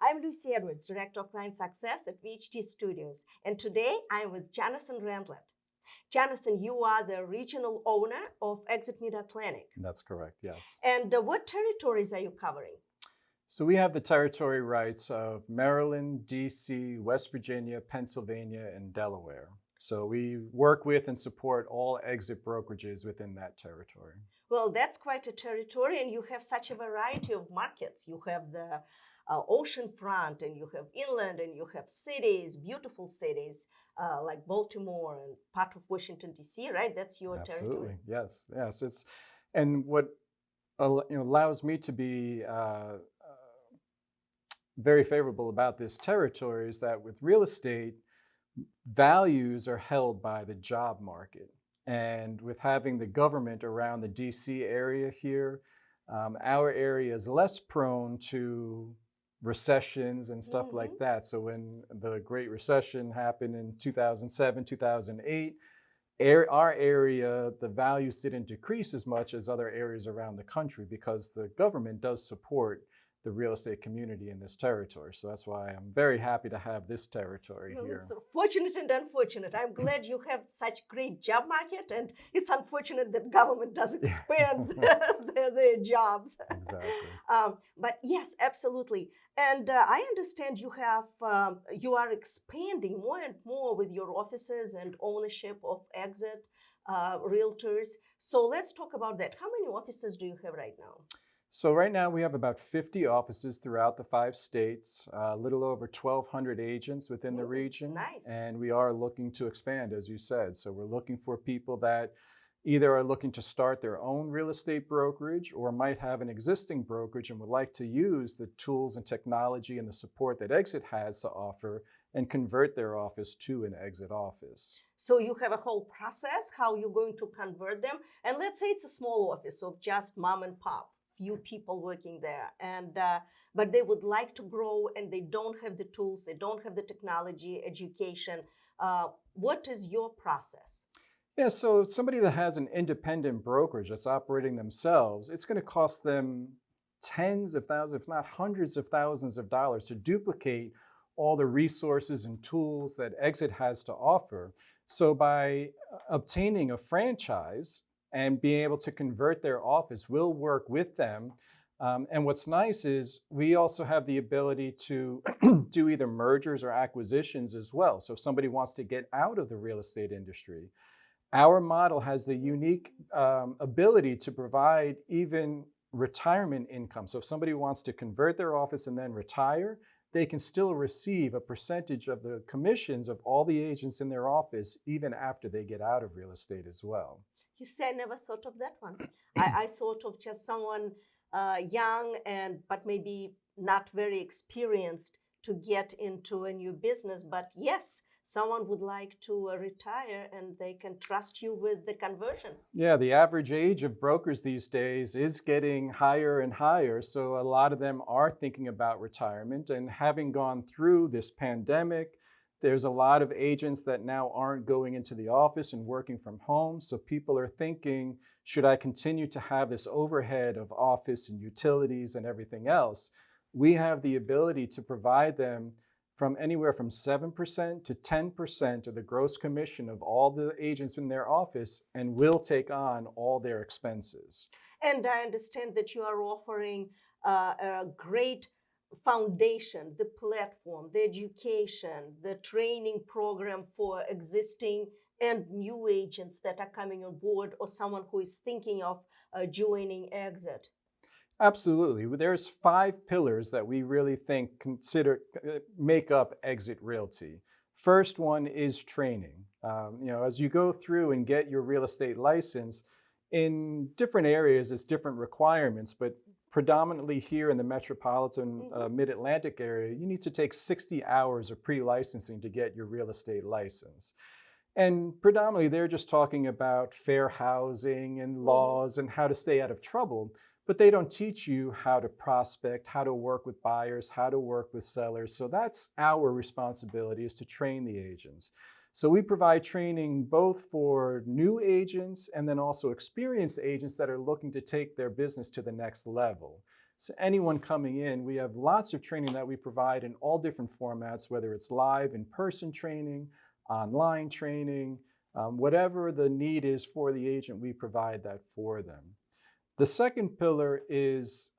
I'm Lucy Edwards, Director of Client Success at VHT Studios, and today I'm with Jonathan Rundlett. Jonathan, you are the regional owner of Exit Midatlantic. That's correct, yes. And what territories are you covering? So we have the territory rights of Maryland, DC, West Virginia, Pennsylvania, and Delaware. So we work with and support all exit brokerages within that territory. Well, that's quite a territory, and you have such a variety of markets. You have the ocean front, and you have inland, and you have cities, beautiful cities like Baltimore and part of Washington, D.C., right? That's your Absolutely, territory. yes. And what allows me to be very favorable about this territory is that with real estate, values are held by the job market. And with having the government around the DC area here, our area is less prone to recessions and stuff like that. So when the Great Recession happened in 2007, 2008, our area, the values didn't decrease as much as other areas around the country because the government does support the real estate community in this territory. So that's why I'm very happy to have this territory here. It's fortunate and unfortunate. I'm glad you have such great job market, and it's unfortunate that government doesn't expand their jobs. Exactly. But yes, absolutely. And I understand you are expanding more and more with your offices and ownership of Exit Realtors. So let's talk about that. How many offices do you have right now? So right now we have about 50 offices throughout the 5 states, a little over 1,200 agents within the region. Nice. And we are looking to expand, as you said. So we're looking for people that either are looking to start their own real estate brokerage or might have an existing brokerage and would like to use the tools and technology and the support that Exit has to offer and convert their office to an Exit office. So you have a whole process, how you're going to convert them. And let's say it's a small office of just mom and pop. Few people working there, and but they would like to grow and they don't have the tools, they don't have the technology, education. What is your process? Yeah, so somebody that has an independent brokerage that's operating themselves, it's going to cost them tens of thousands, if not hundreds of thousands of dollars to duplicate all the resources and tools that Exit has to offer. So by obtaining a franchise and being able to convert their office, we'll work with them. And what's nice is we also have the ability to do either mergers or acquisitions as well. So if somebody wants to get out of the real estate industry, our model has the unique ability to provide even retirement income. So if somebody wants to convert their office and then retire, they can still receive a percentage of the commissions of all the agents in their office, even after they get out of real estate as well. You say I never thought of that one. I thought of just someone young but maybe not very experienced to get into a new business. But yes, someone would like to retire and they can trust you with the conversion. Yeah, the average age of brokers these days is getting higher and higher. So a lot of them are thinking about retirement, and having gone through this pandemic, there's a lot of agents that now aren't going into the office and working from home. So people are thinking, should I continue to have this overhead of office and utilities and everything else? We have the ability to provide them from anywhere from 7% to 10% of the gross commission of all the agents in their office, and we'll take on all their expenses. And I understand that you are offering a great foundation, the platform, the education, the training program for existing and new agents that are coming on board, or someone who is thinking of joining Exit. Absolutely. There's 5 pillars that we really think make up Exit Realty. First one is training. As you go through and get your real estate license, in different areas, it's different requirements, but predominantly here in the metropolitan Mid-Atlantic area, you need to take 60 hours of pre-licensing to get your real estate license. And predominantly, they're just talking about fair housing and laws and how to stay out of trouble, but they don't teach you how to prospect, how to work with buyers, how to work with sellers. So that's our responsibility, is to train the agents. So we provide training both for new agents and then also experienced agents that are looking to take their business to the next level. So anyone coming in, we have lots of training that we provide in all different formats, whether it's live, in-person training, online training, whatever the need is for the agent, we provide that for them. The second pillar is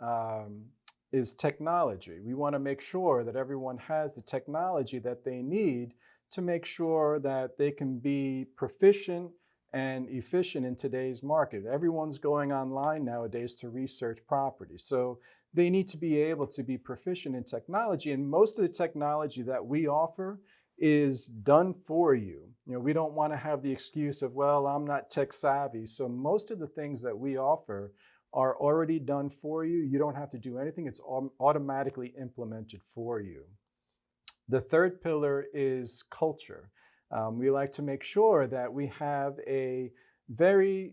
technology. We want to make sure that everyone has the technology that they need to make sure that they can be proficient and efficient in today's market. Everyone's going online nowadays to research property. So they need to be able to be proficient in technology. And most of the technology that we offer is done for you. You know, we don't want to have the excuse of, well, I'm not tech savvy. So most of the things that we offer are already done for you. You don't have to do anything. It's automatically implemented for you. The third pillar is culture. We like to make sure that we have a very,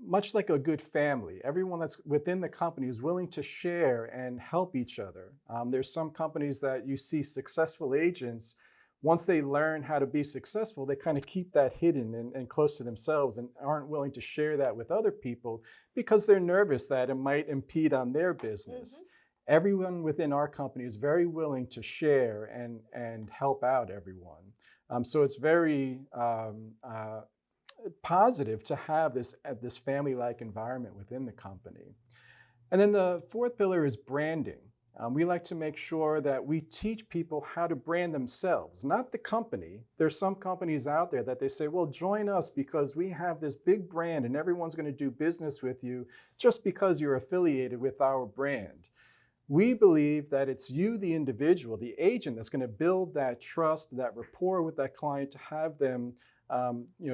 much like a good family. Everyone that's within the company is willing to share and help each other. There's some companies that you see successful agents, once they learn how to be successful, they kind of keep that hidden and close to themselves and aren't willing to share that with other people because they're nervous that it might impede on their business. Mm-hmm. Everyone within our company is very willing to share and help out everyone. So it's very positive to have this family-like environment within the company. And then the fourth pillar is branding. We like to make sure that we teach people how to brand themselves, not the company. There's some companies out there that they say, well, join us because we have this big brand and everyone's going to do business with you just because you're affiliated with our brand. We believe that it's you, the individual, the agent, that's going to build that trust, that rapport with that client to have them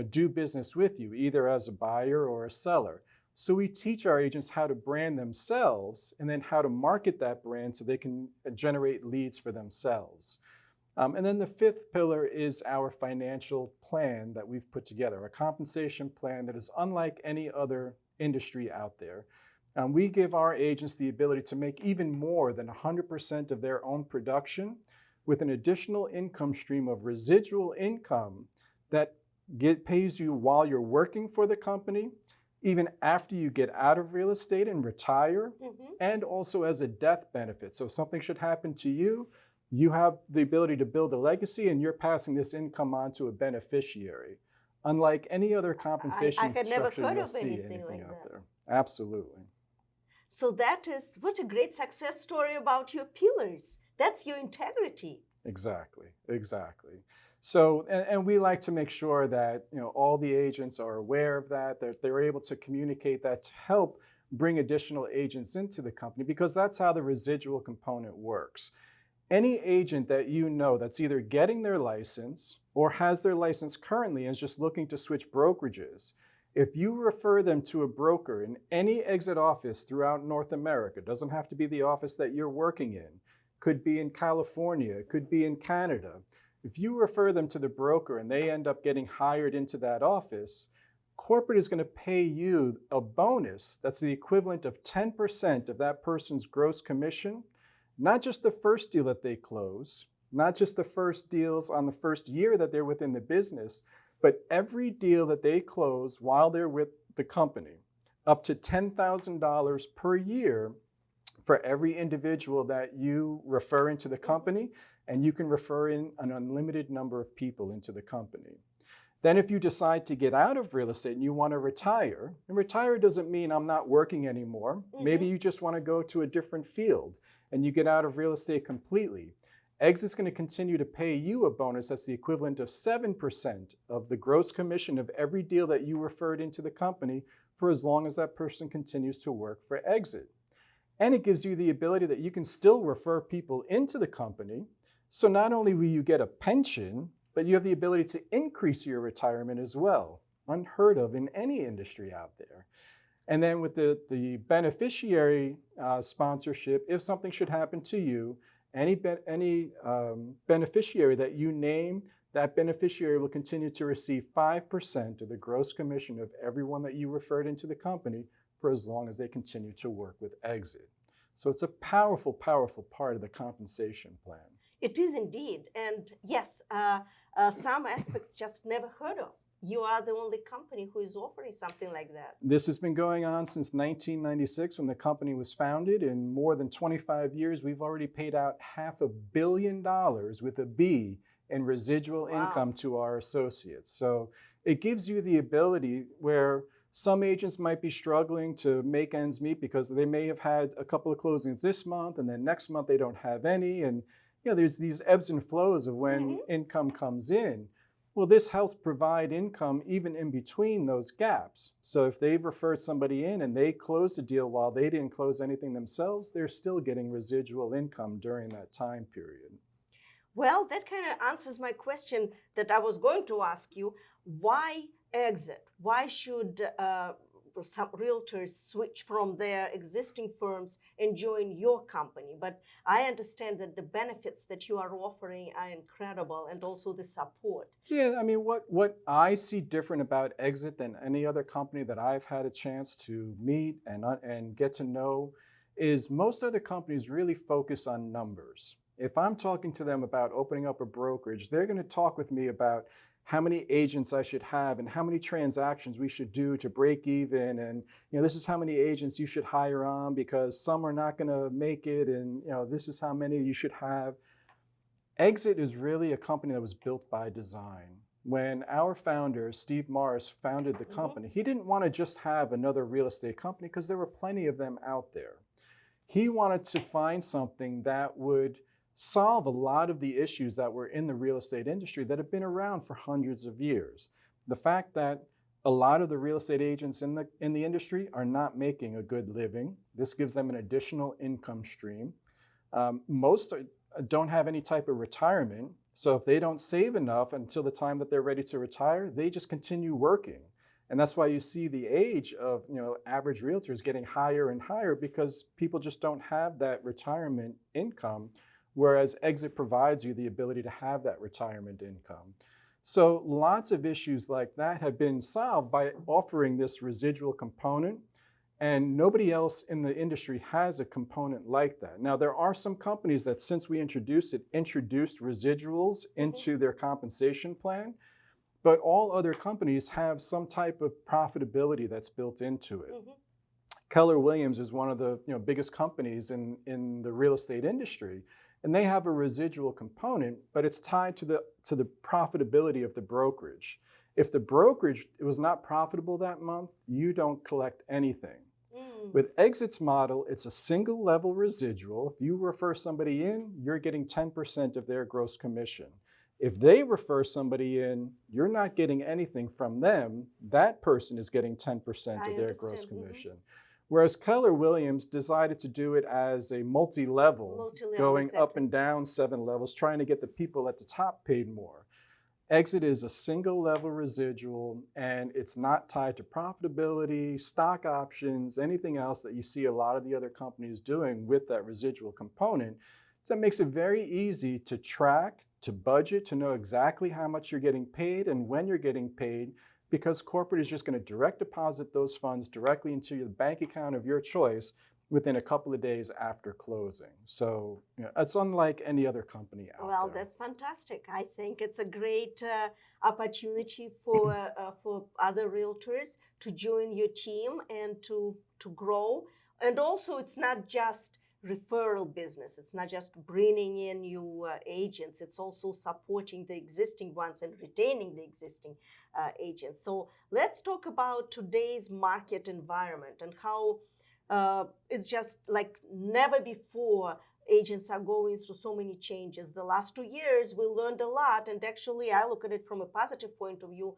do business with you, either as a buyer or a seller. So we teach our agents how to brand themselves and then how to market that brand so they can generate leads for themselves. And then the fifth pillar is our financial plan that we've put together, a compensation plan that is unlike any other industry out there. We give our agents the ability to make even more than 100% of their own production with an additional income stream of residual income that pays you while you're working for the company, even after you get out of real estate and retire, mm-hmm. and also as a death benefit. So if something should happen to you, you have the ability to build a legacy and you're passing this income on to a beneficiary. Unlike any other compensation structure you'll see anything like out there. Absolutely. So what a great success story about your pillars. That's your integrity. Exactly. So, and we like to make sure that all the agents are aware of that they're able to communicate that to help bring additional agents into the company, because that's how the residual component works. Any agent that that's either getting their license or has their license currently and is just looking to switch brokerages, if you refer them to a broker in any exit office throughout North America, doesn't have to be the office that you're working in, could be in California, could be in Canada. If you refer them to the broker and they end up getting hired into that office, corporate is going to pay you a bonus that's the equivalent of 10% of that person's gross commission, not just the first deal that they close, not just the first deals on the first year that they're within the business, but every deal that they close while they're with the company, up to $10,000 per year for every individual that you refer into the company, and you can refer in an unlimited number of people into the company. Then if you decide to get out of real estate and you want to retire, and retire doesn't mean I'm not working anymore. Mm-hmm. Maybe you just want to go to a different field and you get out of real estate completely. Exit's going to continue to pay you a bonus that's the equivalent of 7% of the gross commission of every deal that you referred into the company for as long as that person continues to work for Exit. And it gives you the ability that you can still refer people into the company. So not only will you get a pension, but you have the ability to increase your retirement as well, unheard of in any industry out there. And then with the beneficiary sponsorship, if something should happen to you, any beneficiary that you name, that beneficiary will continue to receive 5% of the gross commission of everyone that you referred into the company for as long as they continue to work with Exit. So it's a powerful, powerful part of the compensation plan. It is indeed. And yes, some aspects just never heard of. you are the only company who is offering something like that. This has been going on since 1996 when the company was founded. In more than 25 years, we've already paid out $500 million with a B in residual Wow. income to our associates. So it gives you the ability where some agents might be struggling to make ends meet because they may have had a couple of closings this month and then next month they don't have any. And there's these ebbs and flows of when income comes in. Well, this helps provide income even in between those gaps. So if they've referred somebody in and they closed a deal while they didn't close anything themselves, they're still getting residual income during that time period. Well, that kind of answers my question that I was going to ask you. Why exit? Why should some realtors switch from their existing firms and join your company? But I understand that the benefits that you are offering are incredible, and also the support. Yeah, I mean, what I see different about Exit than any other company that I've had a chance to meet and get to know is most other companies really focus on numbers. If I'm talking to them about opening up a brokerage, they're going to talk with me about how many agents I should have and how many transactions we should do to break even. And this is how many agents you should hire on because some are not going to make it. And this is how many you should have. Exit is really a company that was built by design. When our founder, Steve Morris, founded the company, he didn't want to just have another real estate company because there were plenty of them out there. He wanted to find something that would solve a lot of the issues that were in the real estate industry that have been around for hundreds of years. The fact that a lot of the real estate agents in the industry are not making a good living. This gives them an additional income stream. Most don't have any type of retirement. So if they don't save enough until the time that they're ready to retire, they just continue working. And that's why you see the age of average realtors getting higher and higher because people just don't have that retirement income. Whereas Exit provides you the ability to have that retirement income. So lots of issues like that have been solved by offering this residual component, and nobody else in the industry has a component like that. Now, there are some companies that since we introduced it, introduced residuals into their compensation plan, but all other companies have some type of profitability that's built into it. Keller Williams is one of the biggest companies in the real estate industry. And they have a residual component, but it's tied to the profitability of the brokerage. If the brokerage was not profitable that month, you don't collect anything. With Exit's model, it's a single level residual. If you refer somebody in, you're getting 10% of their gross commission. If they refer somebody in, you're not getting anything from them. That person is getting 10% of their gross commission. Whereas Keller Williams decided to do it as a multi-level, going up and down 7 levels, trying to get the people at the top paid more. Exit is a single level residual, and it's not tied to profitability, stock options, anything else that you see a lot of the other companies doing with that residual component. So it makes it very easy to track, to budget, to know exactly how much you're getting paid and when you're getting paid, because corporate is just going to direct deposit those funds directly into your bank account of your choice within a couple of days after closing. So it's unlike any other company out there. Well, that's fantastic. I think it's a great opportunity for other realtors to join your team and to grow. And also, it's not just referral business. It's not just bringing in new agents. It's also supporting the existing ones and retaining the existing agents. So let's talk about today's market environment and how it's just like never before. Agents are going through so many changes. The last 2 years, we learned a lot, and actually, I look at it from a positive point of view,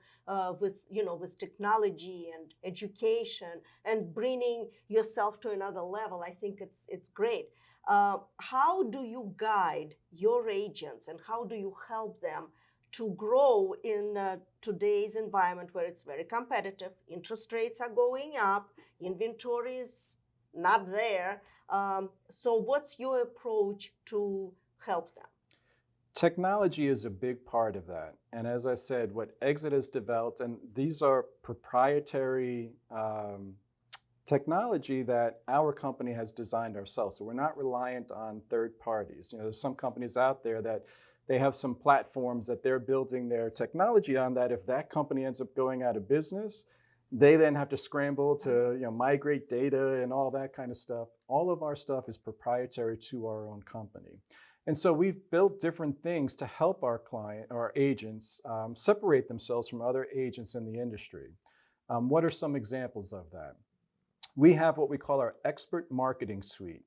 with technology and education and bringing yourself to another level. I think it's great. How do you guide your agents, and how do you help them to grow in today's environment where it's very competitive? Interest rates are going up, inventory is not there. So what's your approach to help them? Technology is a big part of that. And as I said, what Exit has developed, and these are proprietary technology that our company has designed ourselves. So we're not reliant on third parties. There's some companies out there that They have some platforms that they're building their technology on that if that company ends up going out of business, they then have to scramble to migrate data and all that kind of stuff. All of our stuff is proprietary to our own company. And so we've built different things to help our agents separate themselves from other agents in the industry. What are some examples of that? We have what we call our Expert Marketing Suite.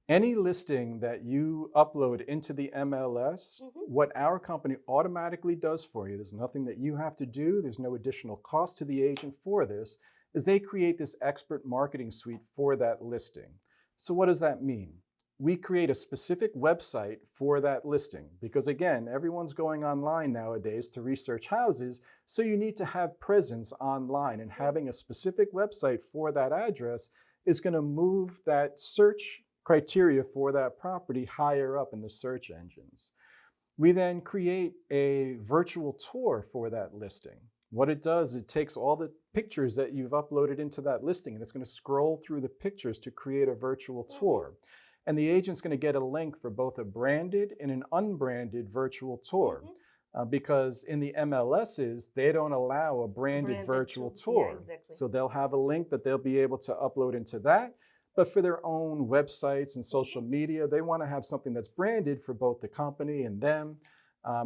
Any listing that you upload into the MLS, what our company automatically does for you, there's nothing that you have to do, there's no additional cost to the agent for this, is they create this Expert Marketing Suite for that listing. So what does that mean? We create a specific website for that listing because, again, everyone's going online nowadays to research houses, so you need to have presence online, and having a specific website for that address is going to move that search criteria for that property higher up in the search engines. We then create a virtual tour for that listing. What it does, it takes all the pictures that you've uploaded into that listing, and it's going to scroll through the pictures to create a virtual tour. And the agent's going to get a link for both a branded and an unbranded virtual tour. Because in the MLSs, they don't allow a branded virtual tour. Yeah, exactly. So they'll have a link that they'll be able to upload into that. But for their own websites and social media, they want to have something that's branded for both the company and them.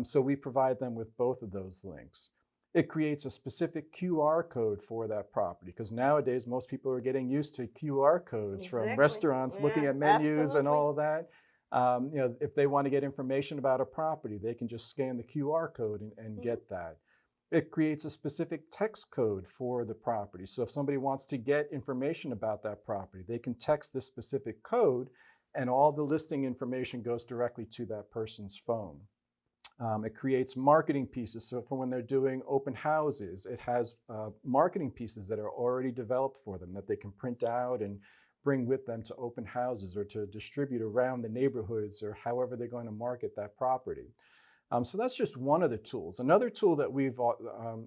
So we provide them with both of those links. It creates a specific QR code for that property, because nowadays most people are getting used to QR codes from restaurants, looking at menus and all of that. If they want to get information about a property, they can just scan the QR code and get that. It creates a specific text code for the property. So if somebody wants to get information about that property, they can text this specific code and all the listing information goes directly to that person's phone. It creates marketing pieces. So for when they're doing open houses, it has marketing pieces that are already developed for them that they can print out and bring with them to open houses or to distribute around the neighborhoods or however they're going to market that property. So that's just one of the tools. Another tool that we've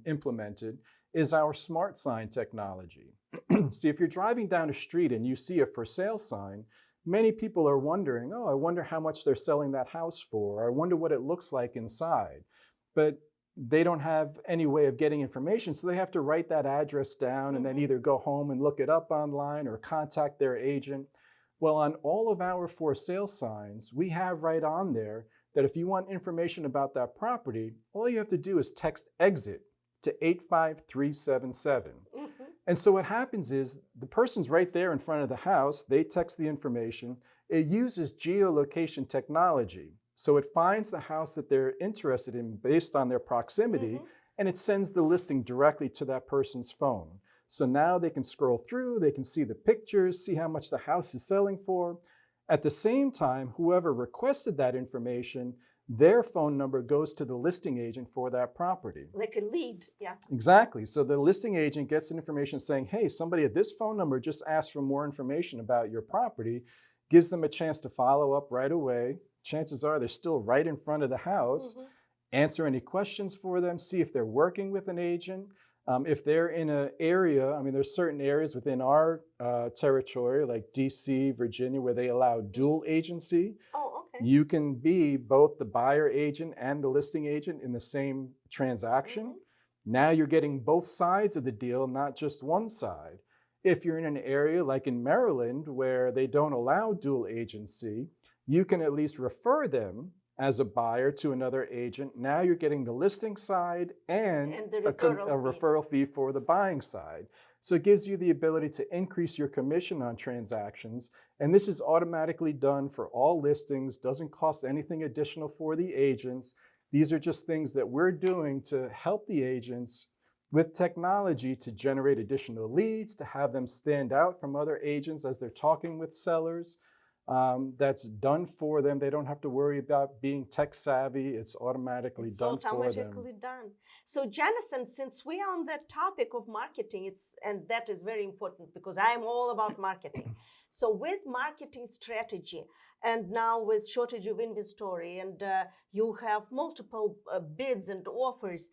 implemented is our smart sign technology. See, if you're driving down a street and you see a for sale sign, many people are wondering, oh, I wonder how much they're selling that house for. Or I wonder what it looks like inside. But they don't have any way of getting information, so they have to write that address down and then either go home and look it up online or contact their agent. Well, on all of our for sale signs, we have right on there that if you want information about that property, all you have to do is text EXIT to 85377. And so what happens is the person's right there in front of the house, they text the information, it uses geolocation technology. So it finds the house that they're interested in based on their proximity, and it sends the listing directly to that person's phone. So now they can scroll through, they can see the pictures, see how much the house is selling for. At the same time, whoever requested that information, their phone number goes to the listing agent for that property. Like a lead, yeah. Exactly. So the listing agent gets information saying, hey, somebody at this phone number just asked for more information about your property, gives them a chance to follow up right away. Chances are they're still right in front of the house. Answer any questions for them, see if they're working with an agent. If they're in an area, I mean, there's certain areas within our territory, like DC, Virginia, where they allow dual agency. Oh, okay. You can be both the buyer agent and the listing agent in the same transaction. Now you're getting both sides of the deal, not just one side. If you're in an area like in Maryland, where they don't allow dual agency, you can at least refer them as a buyer to another agent. Now you're getting the listing side and the referral fee for the buying side. So it gives you the ability to increase your commission on transactions. And this is automatically done for all listings, doesn't cost anything additional for the agents. These are just things that we're doing to help the agents with technology to generate additional leads, to have them stand out from other agents as they're talking with sellers. That's done for them. They don't have to worry about being tech savvy. It's automatically done for them. So Jonathan, since we are on that topic of marketing, and that is very important because I'm all about marketing. So with marketing strategy, and now with shortage of inventory, and you have multiple bids and offers,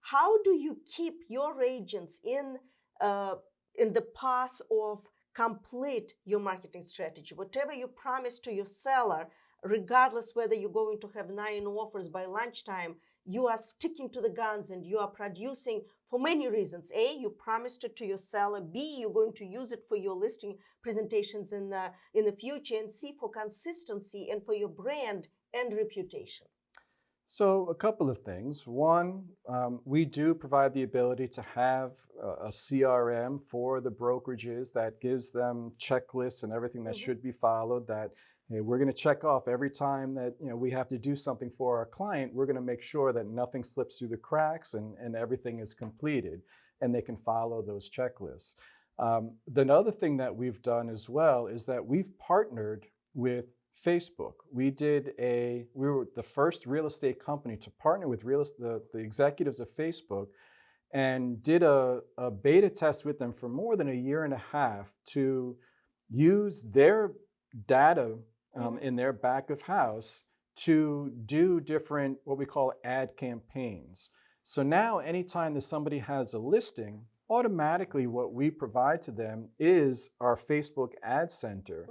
how do you keep your agents in the path of complete your marketing strategy? Whatever you promise to your seller, regardless whether you're going to have 9 offers by lunchtime, you are sticking to the guns and you are producing for many reasons. A, you promised it to your seller. B, you're going to use it for your listing presentations in the future. And C, for consistency and for your brand and reputation. So a couple of things. One, we do provide the ability to have a CRM for the brokerages that gives them checklists and everything that should be followed, that we're going to check off every time that we have to do something for our client. We're going to make sure that nothing slips through the cracks and everything is completed and they can follow those checklists. The other thing that we've done as well is that we've partnered with Facebook. We were the first real estate company to partner with the executives of Facebook and did a beta test with them for more than a year and a half to use their data in their back of house to do different, what we call ad campaigns. So now anytime that somebody has a listing, automatically what we provide to them is our Facebook ad center.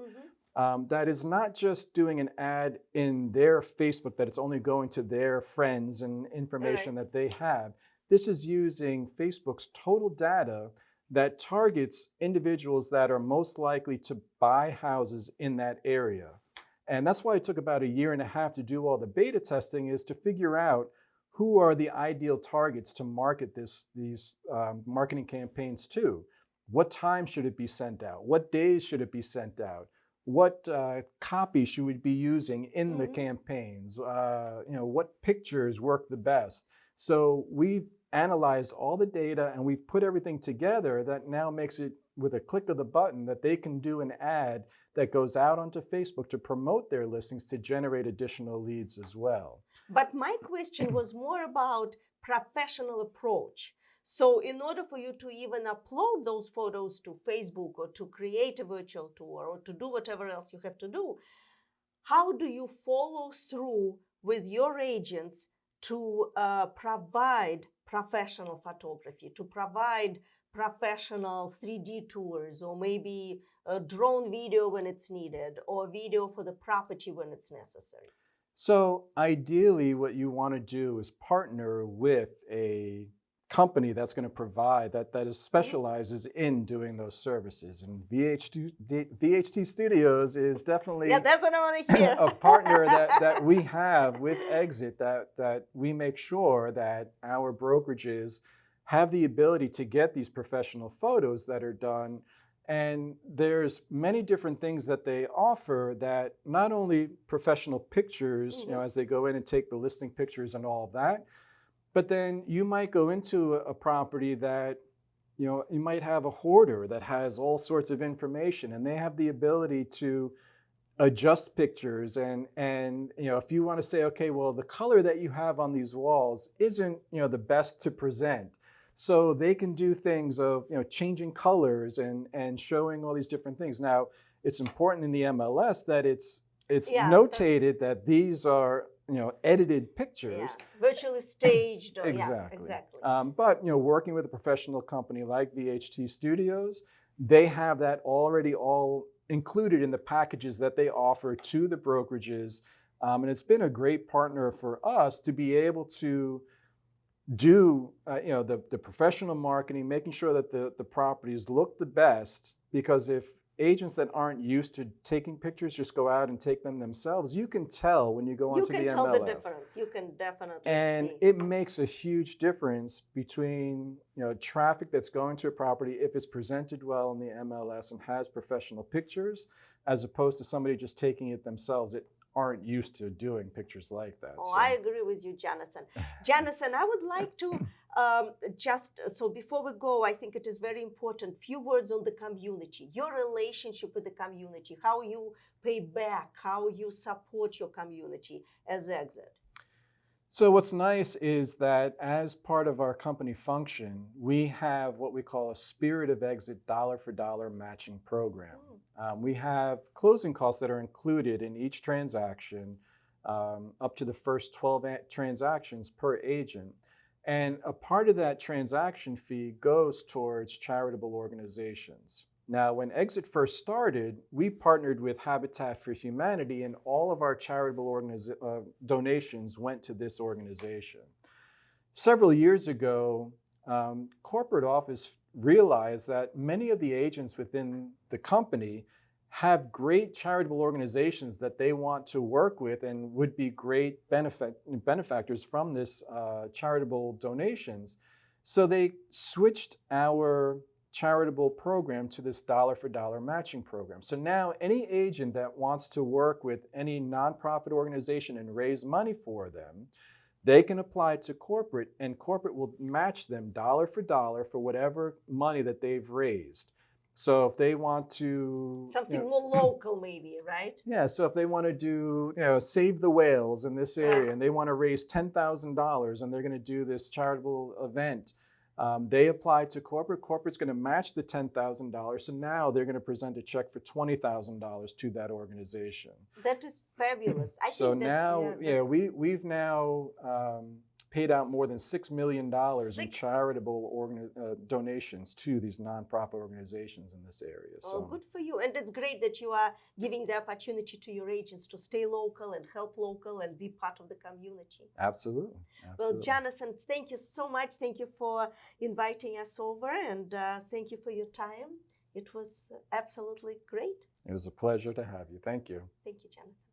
That is not just doing an ad in their Facebook, that it's only going to their friends and information that they have. This is using Facebook's total data that targets individuals that are most likely to buy houses in that area. And that's why it took about a year and a half to do all the beta testing, is to figure out who are the ideal targets to market these marketing campaigns to. What time should it be sent out? What days should it be sent out? What copy should we be using in the campaigns? What pictures work the best? So we've analyzed all the data and we've put everything together that now makes it, with a click of the button, that they can do an ad that goes out onto Facebook to promote their listings to generate additional leads as well. But my question was more about professional approach. So in order for you to even upload those photos to Facebook or to create a virtual tour or to do whatever else you have to do, how do you follow through with your agents to provide professional photography, to provide professional 3D tours, or maybe a drone video when it's needed, or video for the property when it's necessary? So ideally, what you want to do is partner with a company that's going to provide that specializes in doing those services, and VHT Studios is definitely that's what I want to hear. a partner that we have with Exit, that we make sure that our brokerages have the ability to get these professional photos that are done. And there's many different things that they offer, that not only professional pictures, as they go in and take the listing pictures and all of that, but then you might go into a property that, you might have a hoarder that has all sorts of information, and they have the ability to adjust pictures. And if you want to say, okay, well, the color that you have on these walls isn't, the best to present. So they can do things of, changing colors and showing all these different things. Now, it's important in the MLS that it's notated that these are, edited pictures. Virtually staged. Exactly. Exactly. But, working with a professional company like VHT Studios, they have that already all included in the packages that they offer to the brokerages. And it's been a great partner for us to be able to do the professional marketing, making sure that the properties look the best, because if agents that aren't used to taking pictures just go out and take them themselves, you can tell when you go onto the MLS. You can tell the difference. You can definitely and see. It makes a huge difference between traffic that's going to a property if it's presented well in the MLS and has professional pictures, as opposed to somebody just taking it themselves. It aren't used to doing pictures like that. Oh, so. I agree with you, Jonathan. Jonathan, I would like to so before we go, I think it is very important, few words on the community, your relationship with the community, how you pay back, how you support your community as Exit. So what's nice is that as part of our company function, we have what we call a Spirit of Exit dollar for dollar matching program. We have closing costs that are included in each transaction, up to the first 12 transactions per agent. And a part of that transaction fee goes towards charitable organizations. Now, when Exit first started, we partnered with Habitat for Humanity, and all of our charitable donations went to this organization. Several years ago, corporate office realized that many of the agents within the company have great charitable organizations that they want to work with and would be great benefactors from this charitable donations. So they switched our charitable program to this dollar for dollar matching program. So now any agent that wants to work with any nonprofit organization and raise money for them, they can apply to corporate, and corporate will match them dollar for whatever money that they've raised. So if they want to something more local, maybe, right? Yeah. So if they want to do, save the whales in this area, and they want to raise $10,000, and they're going to do this charitable event, they apply to corporate. Corporate's going to match the $10,000. So now they're going to present a check for $20,000 to that organization. That is fabulous. I So think now, that's, we've now paid out more than $6 million in charitable donations to these nonprofit organizations in this area. So good for you. And it's great that you are giving the opportunity to your agents to stay local and help local and be part of the community. Absolutely. Well, Jonathan, thank you so much. Thank you for inviting us over, and thank you for your time. It was absolutely great. It was a pleasure to have you. Thank you. Thank you, Jonathan.